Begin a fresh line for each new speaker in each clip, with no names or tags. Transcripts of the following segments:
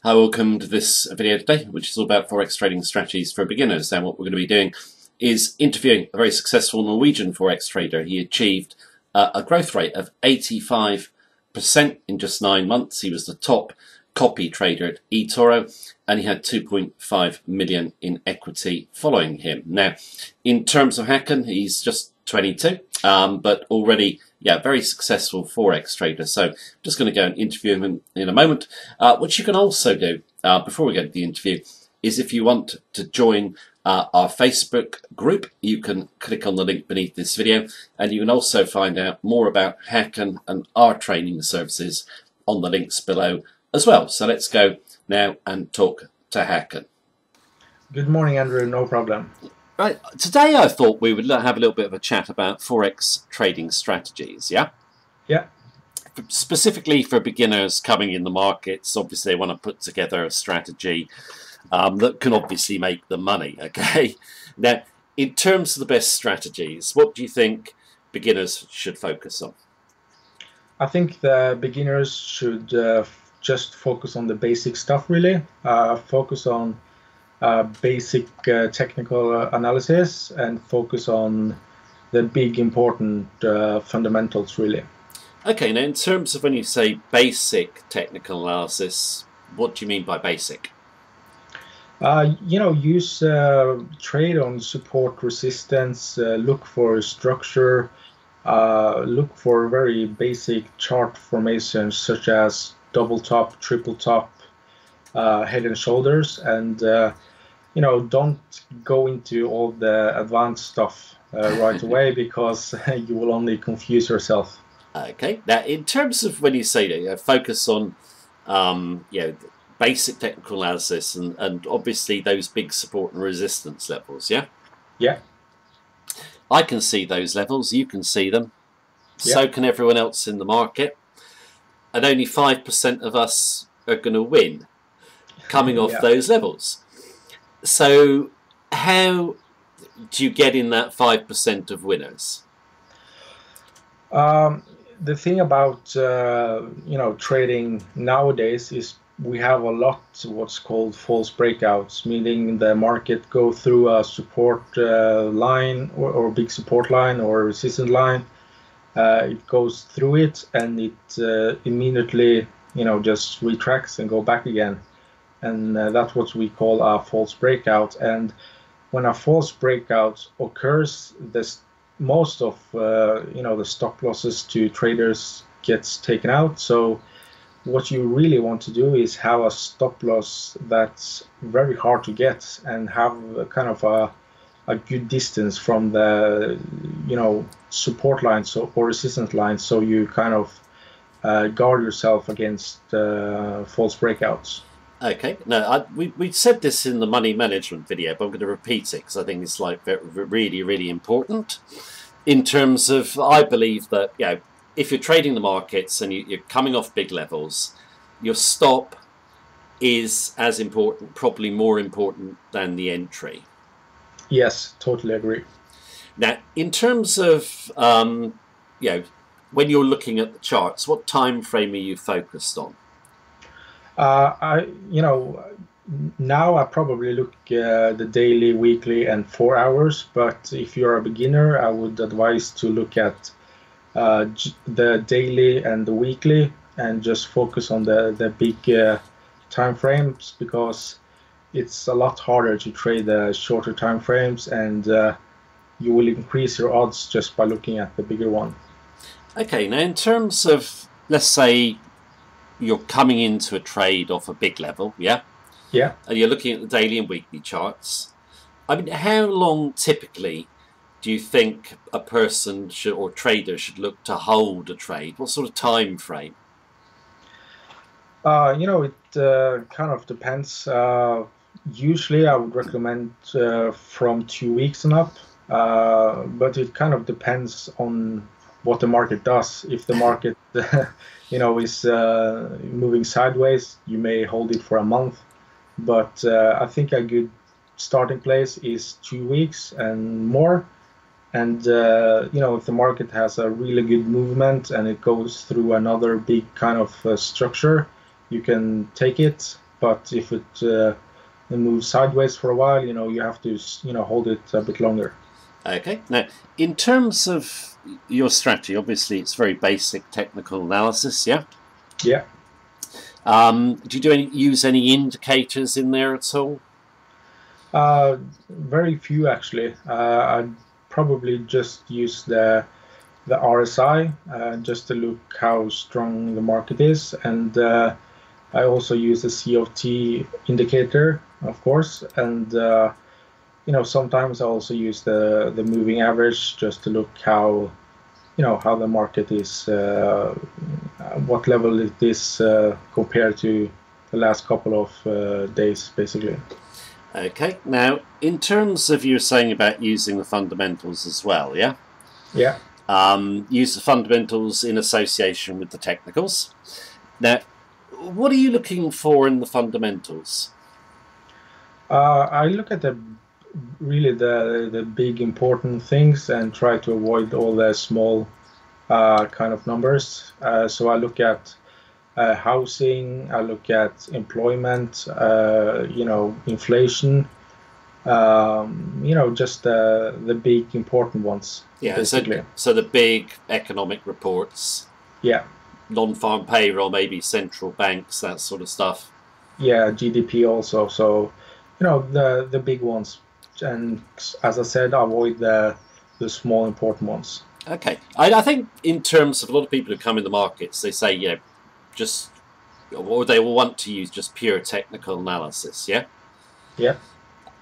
Hi, welcome to this video today, which is all about Forex trading strategies for beginners. And what we're going to be doing is interviewing a very successful Norwegian Forex trader. He achieved a growth rate of 85% in just 9 months. He was the top copy trader at eToro, and he had 2.5 million in equity following him. Now, in terms of Hakkon, he's just 22, but already, very successful Forex trader. So I'm just going to go and interview him in a moment. What you can also do, before we go to the interview, is if you want to join our Facebook group, you can click on the link beneath this video, and you can also find out more about Hakkon and our training services on the links below as well. So let's go now and talk to Hakkon.
Good morning, Andrew. No problem.
Right, today I thought we would have a little bit of a chat about Forex trading strategies, yeah?
Yeah.
Specifically for beginners coming in the markets, obviously they want to put together a strategy that can obviously make them money, okay? Now, in terms of the best strategies, what do you think beginners should focus on?
I think the beginners should just focus on the basic stuff, really. Focus on basic technical analysis and focus on the big important fundamentals, really.
Okay, now in terms of when you say basic technical analysis, what do you mean by basic?
Use trade on support resistance, look for structure, look for very basic chart formations such as double top, triple top, head and shoulders, and don't go into all the advanced stuff right away because you will only confuse yourself.
Okay. Now, in terms of when you say that, focus on, basic technical analysis and obviously those big support and resistance levels, yeah?
Yeah.
I can see those levels. You can see them.
Yeah.
So can everyone else in the market. And only 5% of us are going to win coming off those levels. So how do you get in that 5% of winners?
The thing about trading nowadays is we have a lot what's called false breakouts, meaning the market go through a support line or big support line or resistance line. It goes through it and it immediately just retracts and go back again. And that's what we call a false breakout. And when a false breakout occurs, most of the stop losses to traders gets taken out. So what you really want to do is have a stop loss that's very hard to get and have a kind of a good distance from the support lines or resistance lines, so you kind of guard yourself against false breakouts.
Okay, no, we said this in the money management video, but I'm going to repeat it because I think it's really, really important. In terms of, I believe that if you're trading the markets and you're coming off big levels, your stop is as important, probably more important than the entry.
Yes, totally agree.
Now, in terms of when you're looking at the charts, what time frame are you focused on?
Now I probably look the daily, weekly, and 4 hours. But if you're a beginner, I would advise to look at the daily and the weekly, and just focus on the big time frames, because it's a lot harder to trade the shorter time frames, and you will increase your odds just by looking at the bigger one.
Okay, now in terms of, let's say you're coming into a trade off a big level, yeah?
Yeah.
And you're looking at the daily and weekly charts. I mean, how long typically do you think a person should, or trader should, look to hold a trade? What sort of time frame?
It kind of depends. Usually I would recommend from 2 weeks and up, but it kind of depends on what the market does. If the market is moving sideways, you may hold it for a month, but I think a good starting place is 2 weeks and more. And if the market has a really good movement and it goes through another big kind of structure, you can take it but if it moves sideways for a while, you have to hold it a bit longer.
Okay. Now, in terms of your strategy, obviously it's very basic technical analysis, yeah?
Yeah.
Do you use any indicators in there at all?
Very few actually. I'd probably just use the RSI just to look how strong the market is, and I also use the COT indicator, of course, and sometimes I also use the moving average just to look how the market is, what level it is compared to the last couple of days, basically.
Okay. Now, in terms of you saying about using the fundamentals as well, yeah?
Yeah.
Use the fundamentals in association with the technicals. Now, what are you looking for in the fundamentals?
I look at really the big important things and try to avoid all the small kind of numbers. So I look at housing, I look at employment, inflation, just the big important ones.
Yeah,
basically.
so the big economic reports.
Yeah.
Non-farm payroll, maybe central banks, that sort of stuff.
Yeah, GDP also. So, the big ones. And as I said, avoid the small important ones.
Okay. I think in terms of a lot of people who come in the markets, they say, or they will want to use just pure technical analysis, yeah?
Yeah.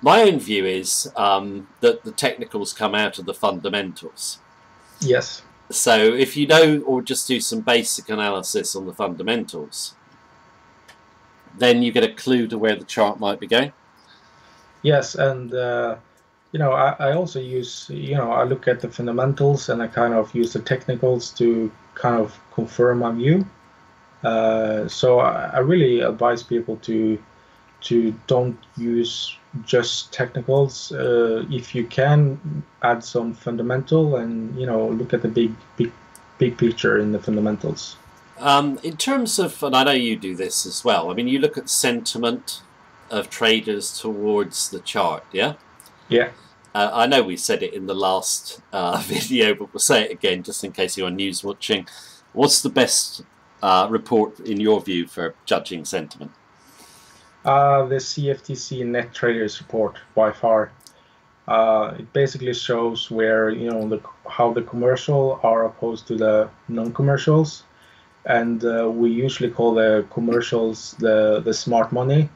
My own view is that the technicals come out of the fundamentals.
Yes.
So if you know or just do some basic analysis on the fundamentals, then you get a clue to where the chart might be going.
Yes, and I also use, I look at the fundamentals and I kind of use the technicals to kind of confirm my view. So I really advise people to don't use just technicals. If you can, add some fundamental and look at the big picture in the fundamentals.
In terms of, and I know you do this as well, I mean, you look at sentiment of traders towards the chart, yeah?
Yeah.
I know we said it in the last video, but we'll say it again just in case you're on news watching. What's the best report in your view for judging sentiment?
The CFTC Net Traders report by far. It basically shows where how the commercial are opposed to the non-commercials, and we usually call the commercials the smart money,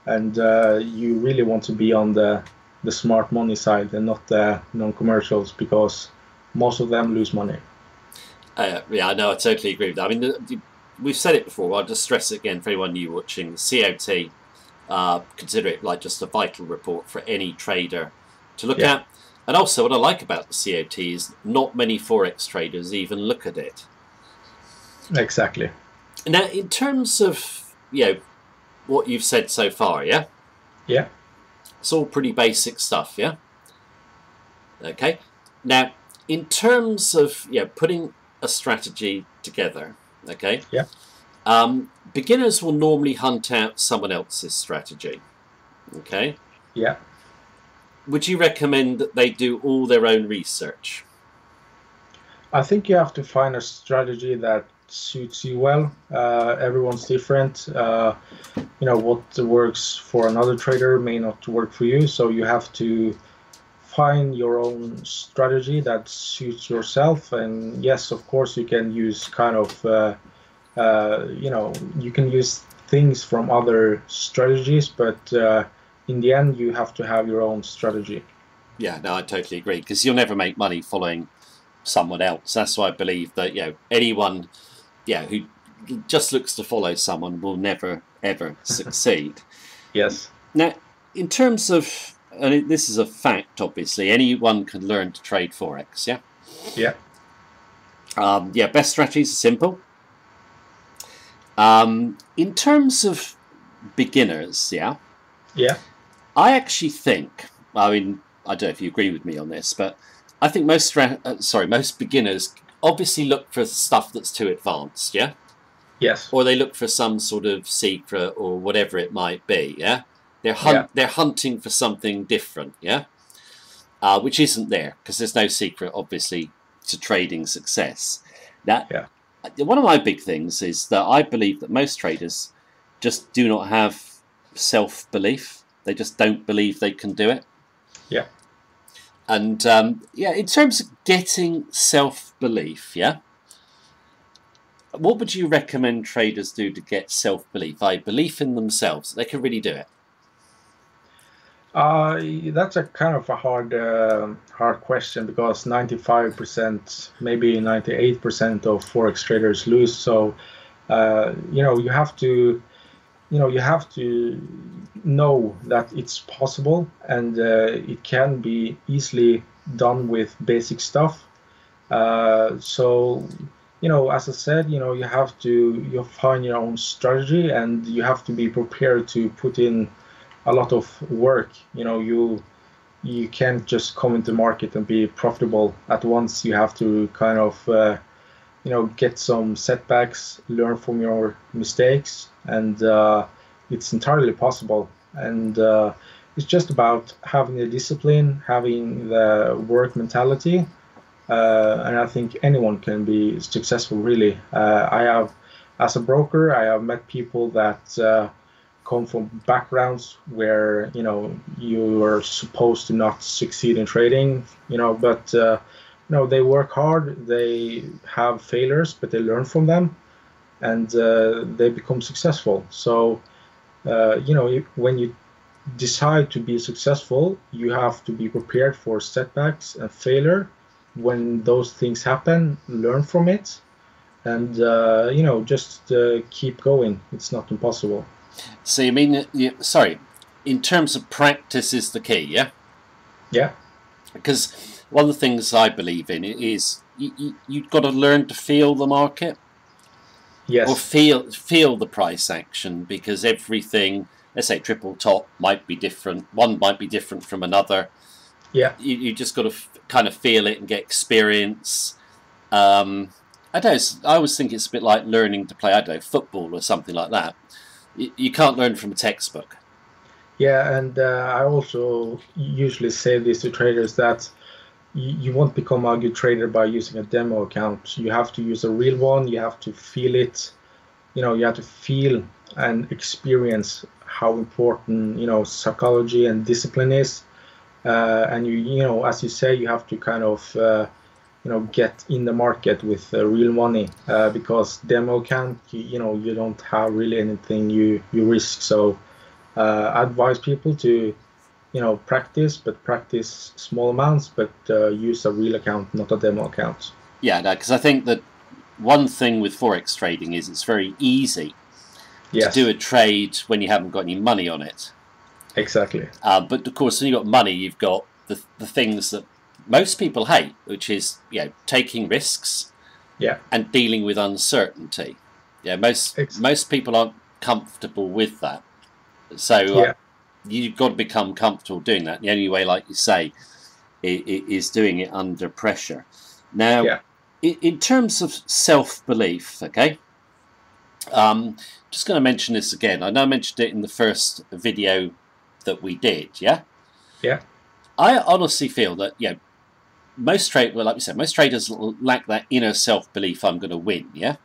and you really want to be on the smart money side and not the non-commercials because most of them lose money.
Yeah, I know, I totally agree with that. I mean, we've said it before, I'll just stress it again for anyone new watching. The COT, consider it like just a vital report for any trader to look at. And also what I like about the COT is not many Forex traders even look at it.
Exactly.
Now, in terms of, what you've said so far, yeah?
Yeah.
It's all pretty basic stuff, yeah? Okay. Now, in terms of, putting a strategy together, okay?
Yeah.
Beginners will normally hunt out someone else's strategy, okay?
Yeah.
Would you recommend that they do all their own research?
I think you have to find a strategy that suits you well. Everyone's different. What works for another trader may not work for you. So you have to find your own strategy that suits yourself. And yes, of course, you can use kind of, you can use things from other strategies, but in the end, you have to have your own strategy.
Yeah, no, I totally agree, because you'll never make money following someone else. That's why I believe that anyone who just looks to follow someone will never ever succeed.
Yes.
Now, in terms of, and this is a fact, obviously, anyone can learn to trade Forex. Yeah.
Yeah.
Best strategies are simple. In terms of beginners,
Yeah.
I actually think, I mean, I don't know if you agree with me on this, but I think most beginners obviously look for stuff that's too advanced, yeah?
Yes.
or they look for some sort of secret or whatever it might be. Yeah,
Yeah.
they're hunting for something different. Yeah, which isn't there because there's no secret, obviously, to trading success. Now,
Yeah.
one of my big things is that I believe that most traders just do not have self-belief. They just don't believe they can do it.
Yeah.
And yeah, in terms of getting self-belief, yeah, what would you recommend traders do to get self-belief? Belief in themselves, they can really do it.
That's a kind of a hard question because 95%, maybe 98% of Forex traders lose. So, you have to, you have to know that it's possible and it can be easily done with basic stuff. So, as I said, you have to find your own strategy and you have to be prepared to put in a lot of work. You can't just come into market and be profitable at once. You have to kind of get some setbacks, learn from your mistakes, and it's entirely possible. And it's just about having the discipline, having the work mentality, and I think anyone can be successful. Really, as a broker, I have met people that come from backgrounds where you are supposed to not succeed in trading, but they work hard, they have failures, but they learn from them, and they become successful. So when you decide to be successful, you have to be prepared for setbacks and failure. When those things happen, learn from it, and just keep going. It's not impossible.
So you mean, sorry, in terms of practice is the key, yeah?
Yeah.
Because one of the things I believe in is you've got to learn to feel the market.
Yes.
Or feel the price action, because everything, let's say triple top, might be different. One might be different from another.
Yeah.
You just got to kind of feel it and get experience. I always think it's a bit like learning to play, I don't know, football or something like that. You can't learn from a textbook.
Yeah, and I also usually say this to traders that you won't become a good trader by using a demo account. You have to use a real one. You have to feel it. You have to feel and experience how important psychology and discipline is. And as you say, you have to kind of get in the market with real money because demo account, you don't have really anything you risk. So I advise people to practice, but practice small amounts, but use a real account, not a demo account.
Yeah, because I think that one thing with Forex trading is it's very easy to do a trade when you haven't got any money on it.
Exactly.
But of course, when you've got money, you've got the things that most people hate, which is taking risks, and dealing with uncertainty. Yeah, most people aren't comfortable with that. So you've got to become comfortable doing that. The only way, like you say, is doing it under pressure. Now, in terms of self-belief, okay, just going to mention this again. I know I mentioned it in the first video that we did, yeah?
Yeah.
I honestly feel that, most traders, like we said, most traders lack that inner self-belief, I'm going to win, yeah?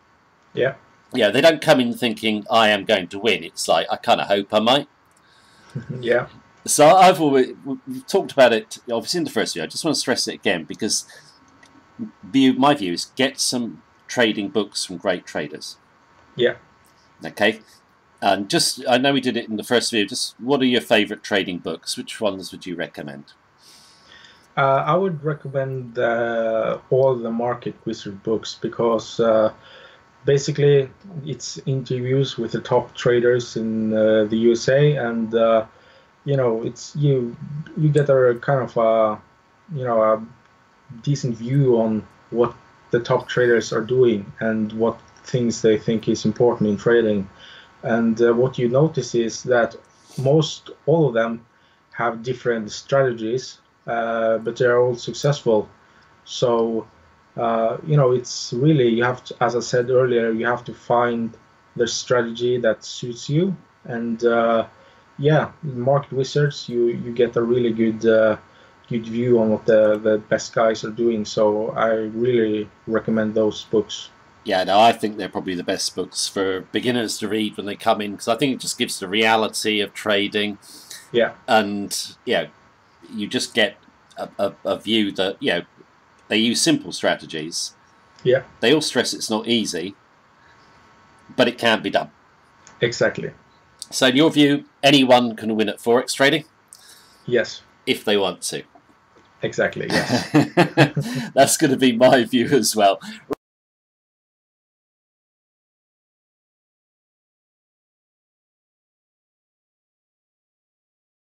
Yeah.
Yeah, they don't come in thinking, I am going to win. It's like, I kind of hope I might.
Yeah.
So we've talked about it, obviously, in the first video. I just want to stress it again because my view is get some trading books from great traders.
Yeah.
Okay. And I know we did it in the first video. Just what are your favorite trading books? Which ones would you recommend?
I would recommend all the Market Wizard books because basically it's interviews with the top traders in the USA, and it's you get a kind of a decent view on what the top traders are doing and what things they think is important in trading. And what you notice is that all of them have different strategies, but they're all successful. So, it's really, you have to, as I said earlier, you have to find the strategy that suits you. And yeah, Market Wizards, you get a really good view on what the best guys are doing. So I really recommend those books.
Yeah, no, I think they're probably the best books for beginners to read when they come in, because I think it just gives the reality of trading.
Yeah.
And, you just get a view that, they use simple strategies.
Yeah.
They all stress it's not easy, but it can be done.
Exactly.
So in your view, anyone can win at Forex trading?
Yes.
If they want to.
Exactly, yes.
That's going to be my view as well.